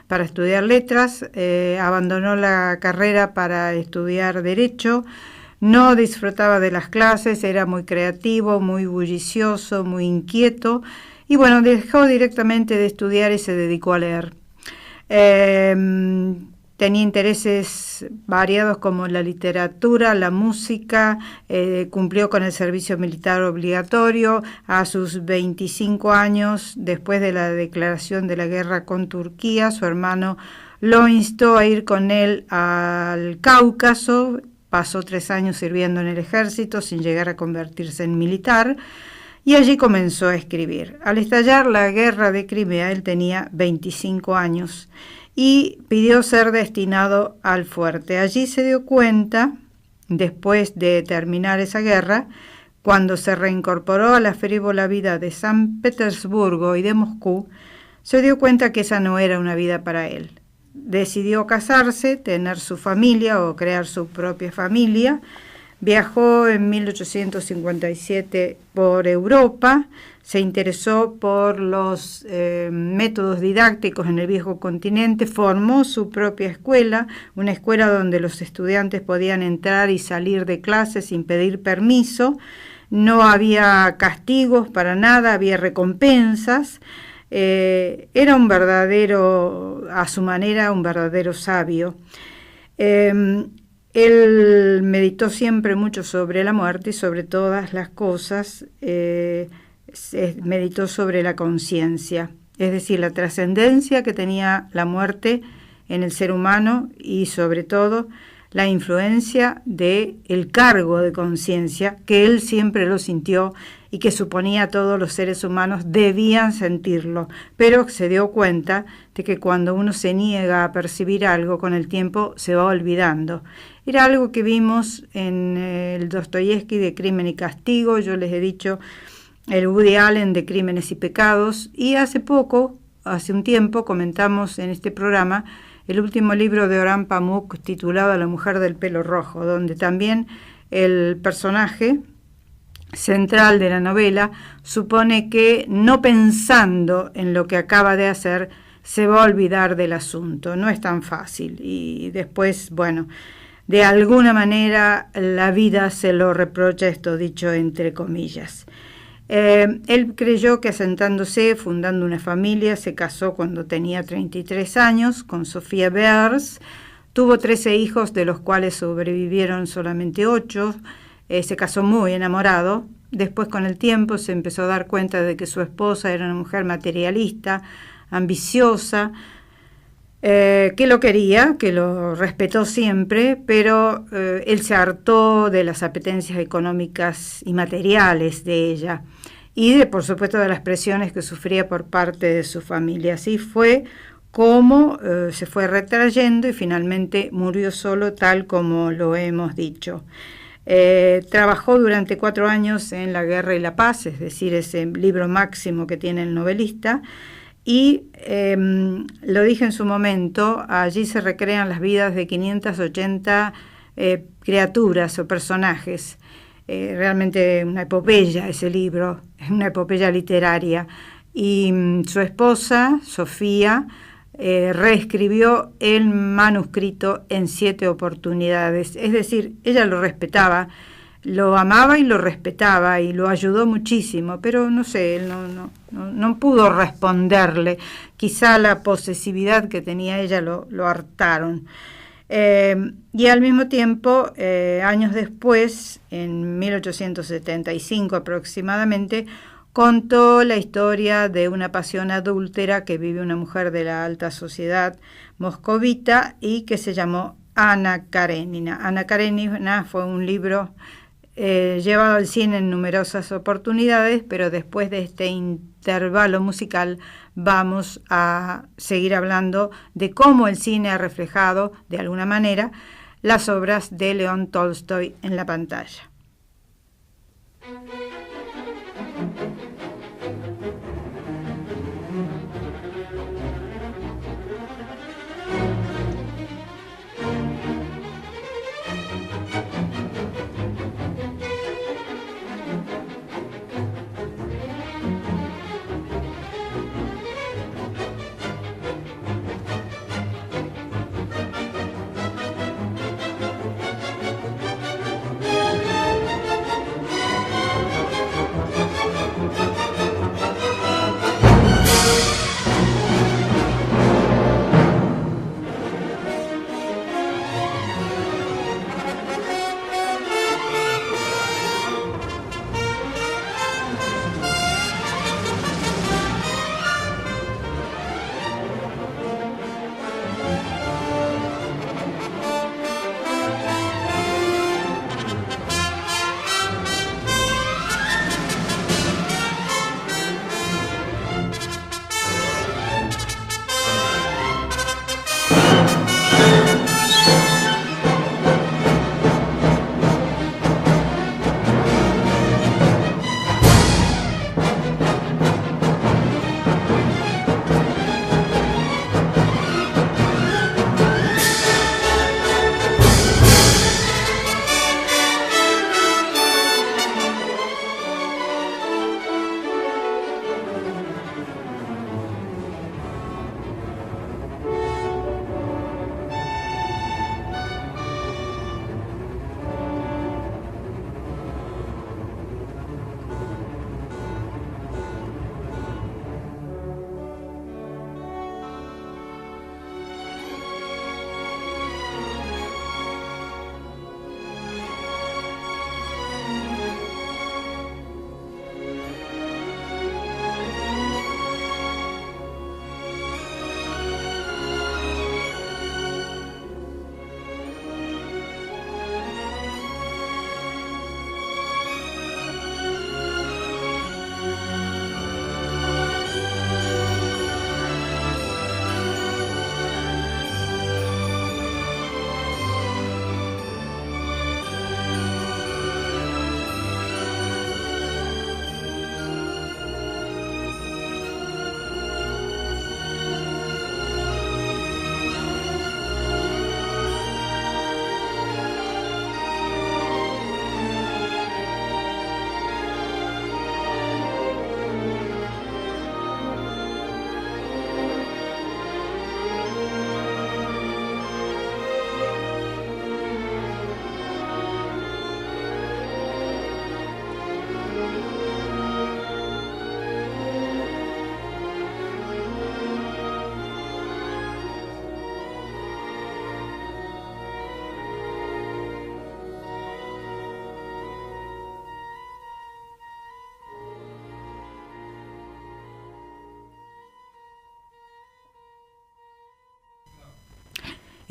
para estudiar letras. Abandonó la carrera para estudiar derecho. No disfrutaba de las clases, era muy creativo, muy bullicioso, muy inquieto, y bueno, dejó directamente de estudiar y se dedicó a leer. Tenía intereses variados como la literatura, la música, cumplió con el servicio militar obligatorio. A sus 25 años, después de la declaración de la guerra con Turquía, su hermano lo instó a ir con él al Cáucaso. Pasó 3 años sirviendo en el ejército sin llegar a convertirse en militar, y allí comenzó a escribir. Al estallar la guerra de Crimea, él tenía 25 años y pidió ser destinado al fuerte. Allí se dio cuenta, después de terminar esa guerra, cuando se reincorporó a la frívola vida de San Petersburgo y de Moscú, se dio cuenta que esa no era una vida para él. Decidió casarse, tener su familia o crear su propia familia. Viajó en 1857 por Europa, se interesó por los métodos didácticos en el viejo continente, formó su propia escuela, una escuela donde los estudiantes podían entrar y salir de clase sin pedir permiso, no había castigos para nada, había recompensas. Era un verdadero, a su manera, un verdadero sabio. Él meditó siempre mucho sobre la muerte y sobre todas las cosas, meditó sobre la conciencia, es decir, la trascendencia que tenía la muerte en el ser humano y sobre todo la influencia del cargo de conciencia que él siempre lo sintió y que suponía todos los seres humanos debían sentirlo, pero se dio cuenta de que cuando uno se niega a percibir algo, con el tiempo se va olvidando. Era algo que vimos en el Dostoyevsky de Crimen y Castigo, yo les he dicho, el Woody Allen de Crímenes y Pecados, y hace un tiempo, comentamos en este programa el último libro de Orhan Pamuk titulado La mujer del pelo rojo, donde también el personaje central de la novela supone que, no pensando en lo que acaba de hacer, se va a olvidar del asunto. No es tan fácil. Y después, bueno, de alguna manera la vida se lo reprocha, esto dicho entre comillas. Él creyó que asentándose, fundando una familia, se casó cuando tenía 33 años con Sofía Behrs, tuvo 13 hijos, de los cuales sobrevivieron solamente 8, se casó muy enamorado. Después, con el tiempo, se empezó a dar cuenta de que su esposa era una mujer materialista, ambiciosa, que lo quería, que lo respetó siempre, pero él se hartó de las apetencias económicas y materiales de ella y, por supuesto, de las presiones que sufría por parte de su familia. Así fue como se fue retrayendo y finalmente murió solo, tal como lo hemos dicho. Trabajó durante 4 años en La guerra y la paz, es decir, ese libro máximo que tiene el novelista, y lo dije en su momento, allí se recrean las vidas de 580 criaturas o personajes. Realmente una epopeya ese libro, es una epopeya literaria. Y su esposa, Sofía, reescribió el manuscrito en 7 oportunidades. Es decir, ella lo respetaba, lo amaba y lo respetaba y lo ayudó muchísimo, pero no sé, él no pudo responderle. Quizá la posesividad que tenía ella lo hartaron. Y al mismo tiempo, años después, en 1875 aproximadamente, contó la historia de una pasión adúltera que vive una mujer de la alta sociedad moscovita y que se llamó Ana Karenina. Ana Karenina fue un libro llevado al cine en numerosas oportunidades, pero después de este intervalo musical vamos a seguir hablando de cómo el cine ha reflejado, de alguna manera, las obras de León Tolstoy en la pantalla.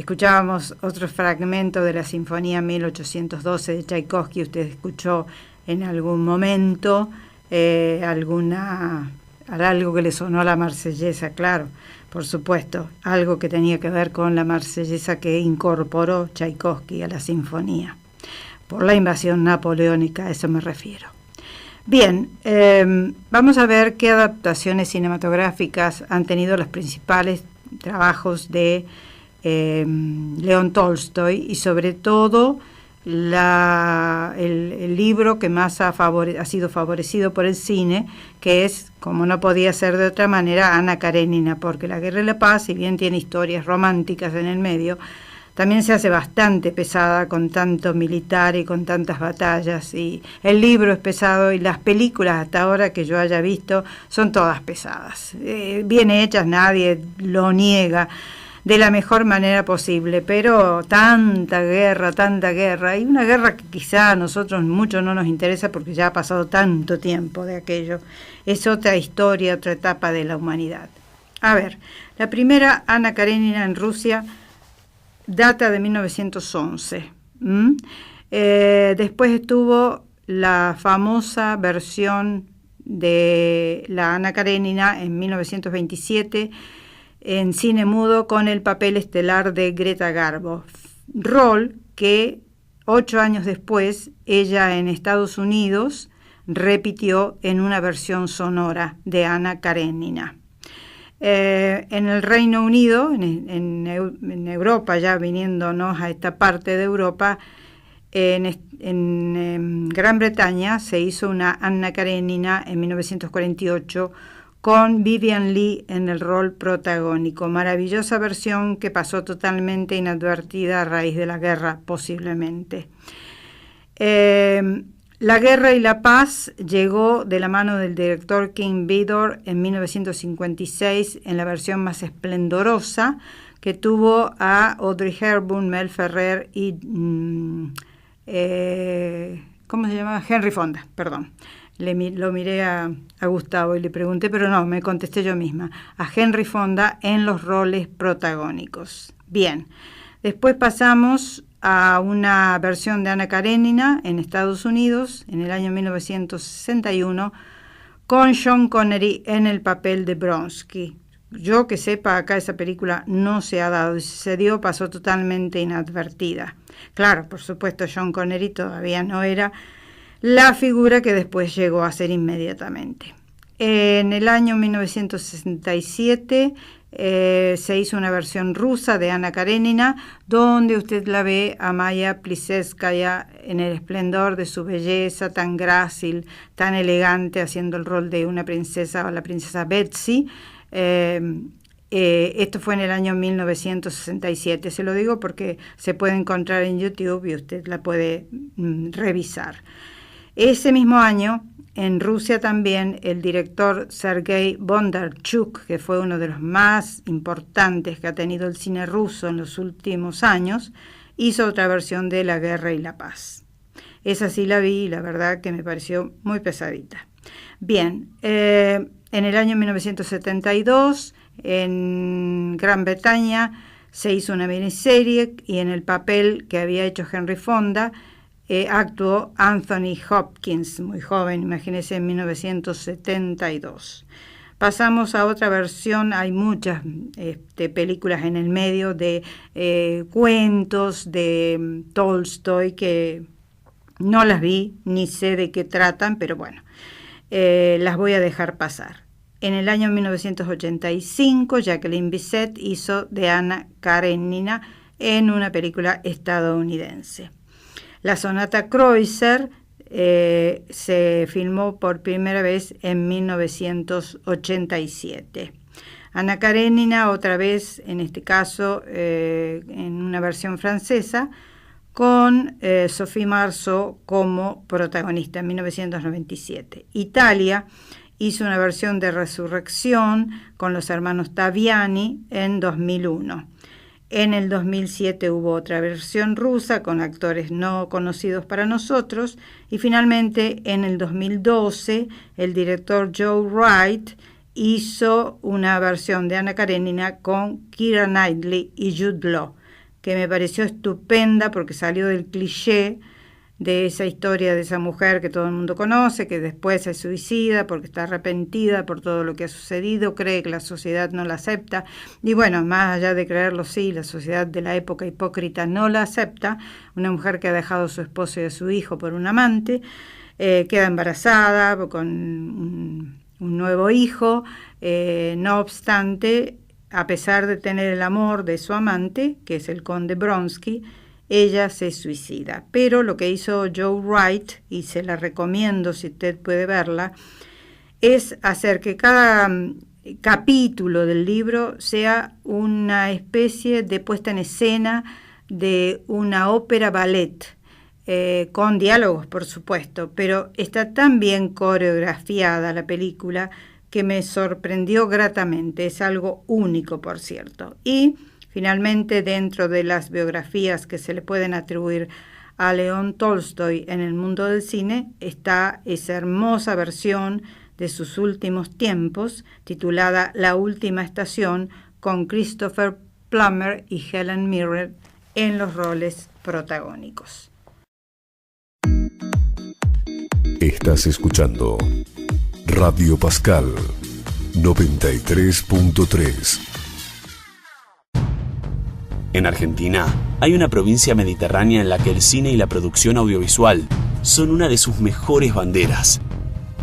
Escuchábamos otro fragmento de la Sinfonía 1812 de Tchaikovsky. Usted escuchó en algún momento algo que le sonó a la Marsellesa, claro, por supuesto, algo que tenía que ver con la Marsellesa que incorporó Tchaikovsky a la sinfonía. Por la invasión napoleónica, a eso me refiero. Bien, vamos a ver qué adaptaciones cinematográficas han tenido los principales trabajos de León Tolstoy y sobre todo el libro que más ha sido favorecido por el cine, que es, como no podía ser de otra manera, Ana Karenina, porque La Guerra y la Paz, si bien tiene historias románticas en el medio, también se hace bastante pesada con tanto militar y con tantas batallas, y el libro es pesado y las películas hasta ahora que yo haya visto son todas pesadas, bien hechas, nadie lo niega, de la mejor manera posible, pero tanta guerra, y una guerra que quizá a nosotros mucho no nos interesa porque ya ha pasado tanto tiempo de aquello, es otra historia, otra etapa de la humanidad. A ver, la primera, Ana Karenina en Rusia, data de 1911. Después estuvo la famosa versión de la Ana Karenina en 1927, en cine mudo con el papel estelar de Greta Garbo, rol que 8 años después ella en Estados Unidos repitió en una versión sonora de Ana Karenina. En el Reino Unido, en Europa, ya viniéndonos a esta parte de Europa, en Gran Bretaña se hizo una Anna Karenina en 1948 con Vivien Leigh en el rol protagónico. Maravillosa versión que pasó totalmente inadvertida a raíz de la guerra, posiblemente. La Guerra y la Paz llegó de la mano del director King Vidor en 1956 en la versión más esplendorosa, que tuvo a Audrey Hepburn, Mel Ferrer y ¿cómo se llamaba? Henry Fonda, perdón. Lo miré a Gustavo y le pregunté, pero no, me contesté yo misma, a Henry Fonda en los roles protagónicos. Bien, después pasamos a una versión de Ana Karenina en Estados Unidos en el año 1961 con Sean Connery en el papel de Bronsky. Yo que sepa, acá esa película no se ha dado, y si se dio pasó totalmente inadvertida. Claro, por supuesto, Sean Connery todavía no era la figura que después llegó a ser inmediatamente. En el año 1967 se hizo una versión rusa de Ana Karenina, donde usted la ve a Maya Plisetskaya en el esplendor de su belleza tan grácil, tan elegante, haciendo el rol de una princesa o la princesa Betsy. Esto fue en el año 1967, se lo digo porque se puede encontrar en YouTube y usted la puede revisar. Ese mismo año, en Rusia también, el director Sergei Bondarchuk, que fue uno de los más importantes que ha tenido el cine ruso en los últimos años, hizo otra versión de La Guerra y la Paz. Esa sí la vi y la verdad que me pareció muy pesadita. Bien, en el año 1972, en Gran Bretaña, se hizo una miniserie y en el papel que había hecho Henry Fonda, actuó Anthony Hopkins, muy joven, imagínense, en 1972. Pasamos a otra versión, hay muchas películas en el medio de cuentos de Tolstoy que no las vi, ni sé de qué tratan, pero bueno, las voy a dejar pasar. En el año 1985, Jacqueline Bisset hizo de Ana Karenina en una película estadounidense. La sonata Kreutzer se filmó por primera vez en 1987. Ana Karenina, otra vez, en este caso, en una versión francesa, con Sophie Marceau como protagonista en 1997. Italia hizo una versión de Resurrección con los hermanos Taviani en 2001. En el 2007 hubo otra versión rusa con actores no conocidos para nosotros y finalmente en el 2012 el director Joe Wright hizo una versión de Ana Karenina con Keira Knightley y Jude Law. que me pareció estupenda porque salió del cliché de esa historia de esa mujer que todo el mundo conoce, que después se suicida porque está arrepentida por todo lo que ha sucedido, cree que la sociedad no la acepta, y bueno, más allá de creerlo, sí, la sociedad de la época hipócrita no la acepta. Una mujer que ha dejado a su esposo y a su hijo por un amante, queda embarazada con un nuevo hijo, no obstante, a pesar de tener el amor de su amante, que es el conde Bronsky, ella se suicida. Pero lo que hizo Joe Wright, y se la recomiendo si usted puede verla, es hacer que cada capítulo del libro sea una especie de puesta en escena de una ópera ballet, con diálogos, por supuesto, pero está tan bien coreografiada la película que me sorprendió gratamente. Es algo único, por cierto. Y finalmente, dentro de las biografías que se le pueden atribuir a León Tolstoy en el mundo del cine, está esa hermosa versión de sus últimos tiempos, titulada La Última Estación, con Christopher Plummer y Helen Mirren en los roles protagónicos. Estás escuchando Radio Pascal 93.3. En Argentina hay una provincia mediterránea en la que el cine y la producción audiovisual son una de sus mejores banderas.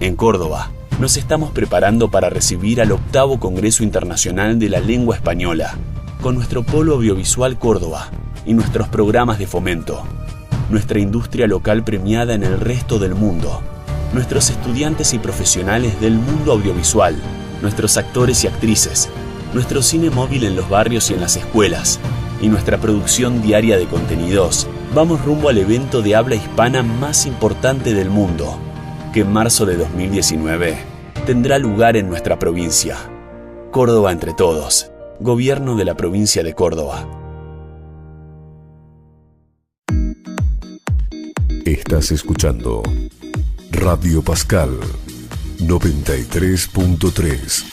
En Córdoba nos estamos preparando para recibir al 8º Congreso Internacional de la Lengua Española, con nuestro Polo Audiovisual Córdoba y nuestros programas de fomento, nuestra industria local premiada en el resto del mundo, nuestros estudiantes y profesionales del mundo audiovisual, nuestros actores y actrices, nuestro cine móvil en los barrios y en las escuelas, y nuestra producción diaria de contenidos. Vamos rumbo al evento de habla hispana más importante del mundo, que en marzo de 2019 tendrá lugar en nuestra provincia. Córdoba entre todos. Gobierno de la provincia de Córdoba. Estás escuchando Radio Pascal 93.3.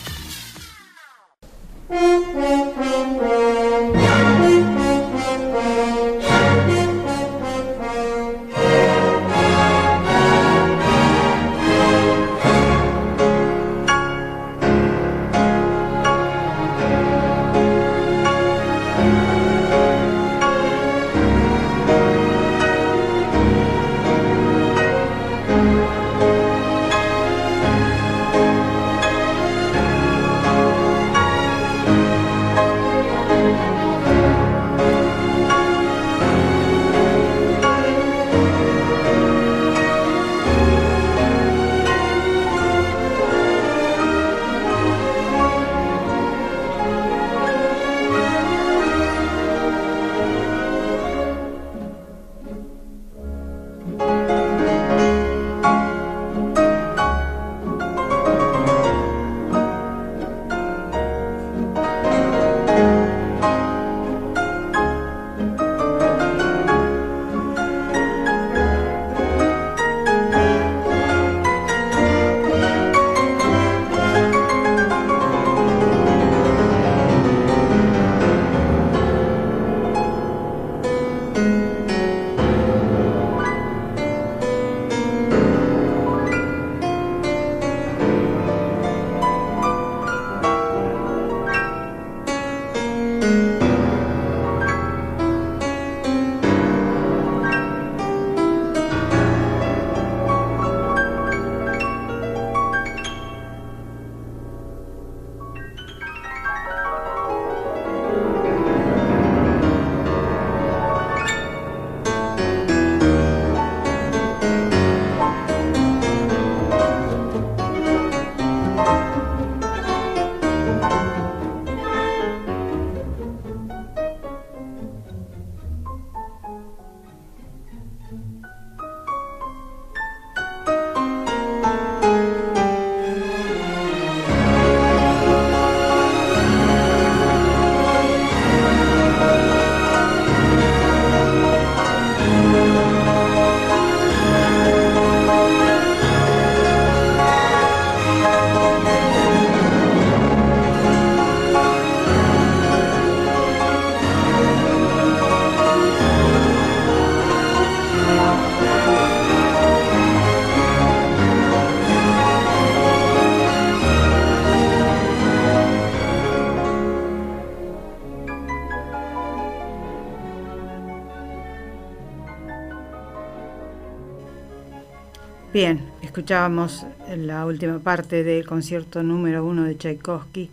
Bien, escuchábamos la última parte del concierto número 1 de Tchaikovsky.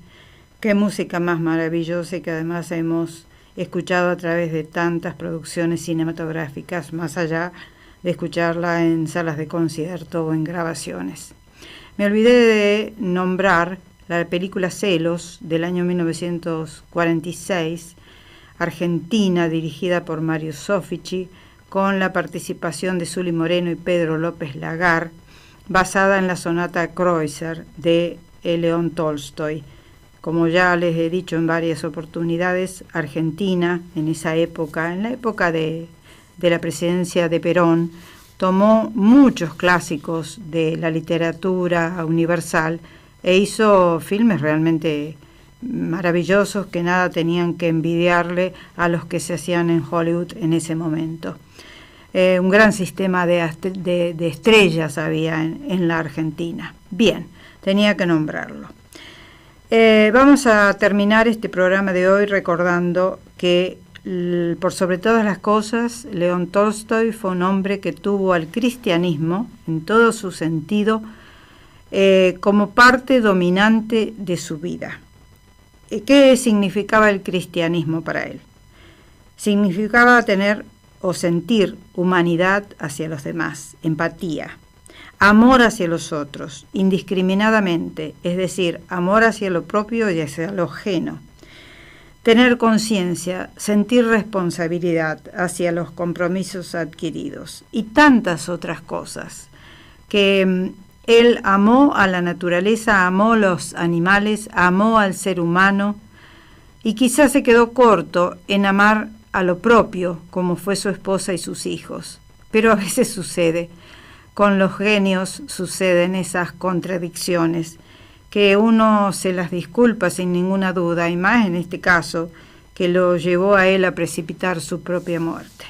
Qué música más maravillosa, y que además hemos escuchado a través de tantas producciones cinematográficas, más allá de escucharla en salas de concierto o en grabaciones. Me olvidé de nombrar la película Celos del año 1946, argentina, dirigida por Mario Soffici, con la participación de Zuli Moreno y Pedro López Lagar, basada en la sonata Kreutzer de León Tolstoy. Como ya les he dicho en varias oportunidades, Argentina, en esa época, en la época de la presidencia de Perón, tomó muchos clásicos de la literatura universal e hizo filmes realmente maravillosos que nada tenían que envidiarle a los que se hacían en Hollywood en ese momento. Un gran sistema de estrellas había en la Argentina. Bien, tenía que nombrarlo. Vamos a terminar este programa de hoy recordando que, por sobre todas las cosas, León Tolstoy fue un hombre que tuvo al cristianismo, en todo su sentido, como parte dominante de su vida. ¿Qué significaba el cristianismo para él? Significaba tener o sentir humanidad hacia los demás, empatía, amor hacia los otros, indiscriminadamente, es decir, amor hacia lo propio y hacia lo ajeno. Tener conciencia, sentir responsabilidad hacia los compromisos adquiridos y tantas otras cosas que él amó a la naturaleza, amó a los animales, amó al ser humano y quizás se quedó corto en amar a lo propio, como fue su esposa y sus hijos. Pero a veces sucede, con los genios suceden esas contradicciones, que uno se las disculpa sin ninguna duda, y más en este caso, que lo llevó a él a precipitar su propia muerte.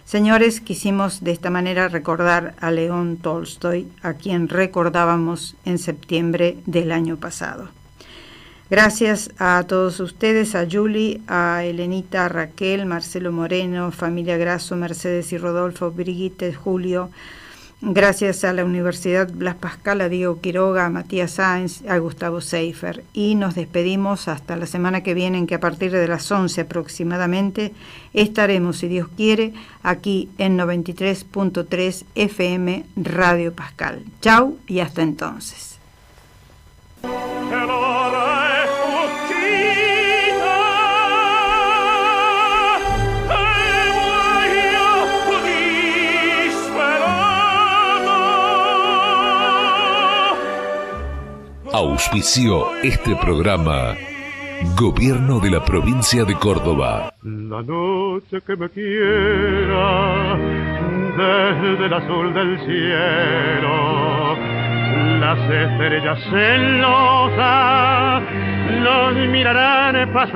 Señores, quisimos de esta manera recordar a León Tolstoy, a quien recordábamos en septiembre del año pasado. Gracias a todos ustedes, a Julie, a Elenita, a Raquel, Marcelo Moreno, familia Grasso, Mercedes y Rodolfo, Brigitte, Julio. Gracias a la Universidad Blas Pascal, a Diego Quiroga, a Matías Sáenz, a Gustavo Seifer. Y nos despedimos hasta la semana que viene, en que a partir de las 11 aproximadamente estaremos, si Dios quiere, aquí en 93.3 FM Radio Pascal. Chau y hasta entonces. Auspició este programa Gobierno de la Provincia de Córdoba. La noche que me quiera desde el azul del cielo, las estrellas celosas los mirarán pasar.